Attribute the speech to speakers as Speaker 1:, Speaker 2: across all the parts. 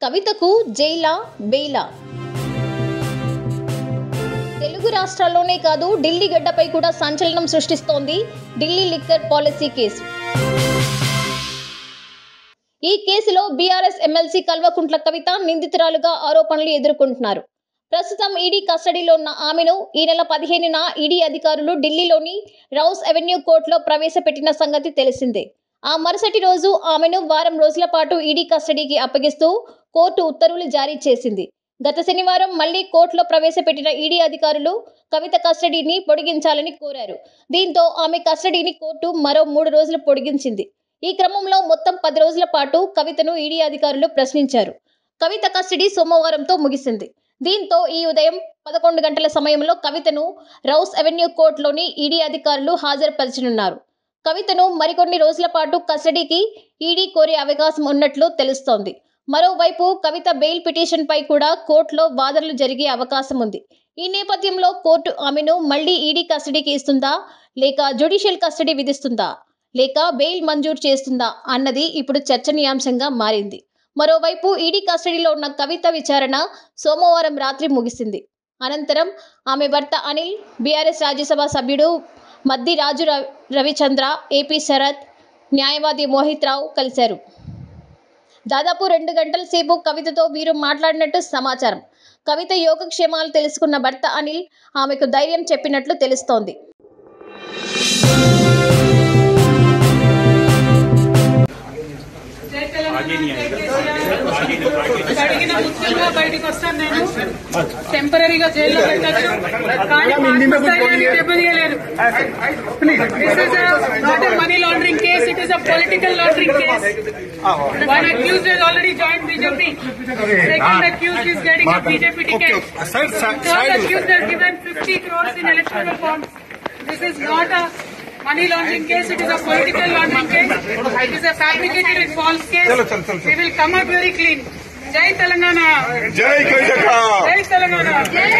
Speaker 1: కవితకు జైలా బెయిలా? తెలుగు రాష్ట్రాల్లోనే కాదు ఢిల్లీ గడ్డపై కూడా సంచలనం సృష్టిస్తోంది ఢిల్లీ లిక్కర్ పాలసీ కేసు. ఈ కేసులో బీఆర్ఎస్ ఎమ్మెల్సీ కల్వకుంట్ల కవిత నిందితురాలుగా ఆరోపణలు ఎదుర్కొంటున్నారు. ప్రస్తుతం ఈడీ కస్టడీలో ఉన్న ఆమెను ఈ నెల 15న ఈడీ అధికారులు ఢిల్లీలోని రౌస్ అవెన్యూ కోర్టులో ప్రవేశపెట్టిన సంగతి తెలిసిందే. ఆ మరుసటి రోజు ఆమెను వారం రోజుల పాటు ఈడీ కస్టడీకి అప్పగిస్తూ కోర్టు ఉత్తర్వులు జారీ చేసింది. గత శనివారం మళ్లీ కోర్టులో ప్రవేశపెట్టిన ఈడీ అధికారులు కవిత కస్టడీని పొడిగించాలని కోరారు. దీంతో ఆమె కస్టడీని కోర్టు మరో 3 రోజులు పొడిగించింది. ఈ క్రమంలో మొత్తం 10 రోజుల పాటు కవితను ఈడీ అధికారులు ప్రశ్నించారు. కవిత కస్టడీ సోమవారంతో ముగిసింది. దీంతో ఈ ఉదయం 11 గంటల సమయంలో కవితను రౌస్ అవెన్యూ కోర్టులోని ఈడీ అధికారులు హాజరుపరచనున్నారు. కవితను మరికొన్ని రోజుల పాటు కస్టడీకి ఈడీ కోరే అవకాశం ఉన్నట్లు తెలుస్తోంది. మరోవైపు కవిత బెయిల్ పిటిషన్పై కూడా కోర్టులో వాదనలు జరిగే అవకాశం ఉంది. ఈ నేపథ్యంలో కోర్టు ఆమెను మళ్లీ ఈడీ కస్టడీకి ఇస్తుందా, లేక జ్యుడిషియల్ కస్టడీ విధిస్తుందా, లేక బెయిల్ మంజూరు చేస్తుందా అన్నది ఇప్పుడు చర్చనీయాంశంగా మారింది. మరోవైపు ఈడీ కస్టడీలో ఉన్న కవిత విచారణ సోమవారం రాత్రి ముగిసింది. అనంతరం ఆమె భర్త అనిల్, బీఆర్ఎస్ రాజ్యసభ సభ్యుడు మద్ది రాజు రవిచంద్ర, ఏపీ శరత్, న్యాయవాది మోహిత్ రావు కలిశారు. దాదాపు 2 గంటల సేపు కవితతో వీరు మాట్లాడినట్టు సమాచారం. కవిత యోగక్షేమాలు తెలుసుకున్న భర్త అనిల్ ఆమెకు ధైర్యం చెప్పినట్లు తెలుస్తోంది.
Speaker 2: అడిగిన ముఖ్యంగా బయటకు వస్తాను. నేను టెంపరీగా జైల్లో పెట్టచ్చు, కానీ దెబ్బతీయలేరు. Not a money laundering case, it is a political laundering case. One accused has already joined BJP. Second accused is getting a BJP ticket. Third accused has given 50 crores in electoral bonds. This is not a money laundering case, it is a political laundering case. It is a fabricated and false case. We will come out very clean. Jai Telangana.
Speaker 3: Jai Kavita.
Speaker 2: Jai Telangana. Jai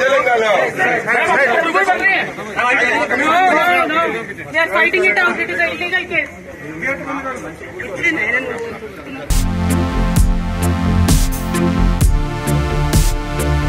Speaker 3: Telangana.
Speaker 2: No. They are fighting it out. It is an illegal case.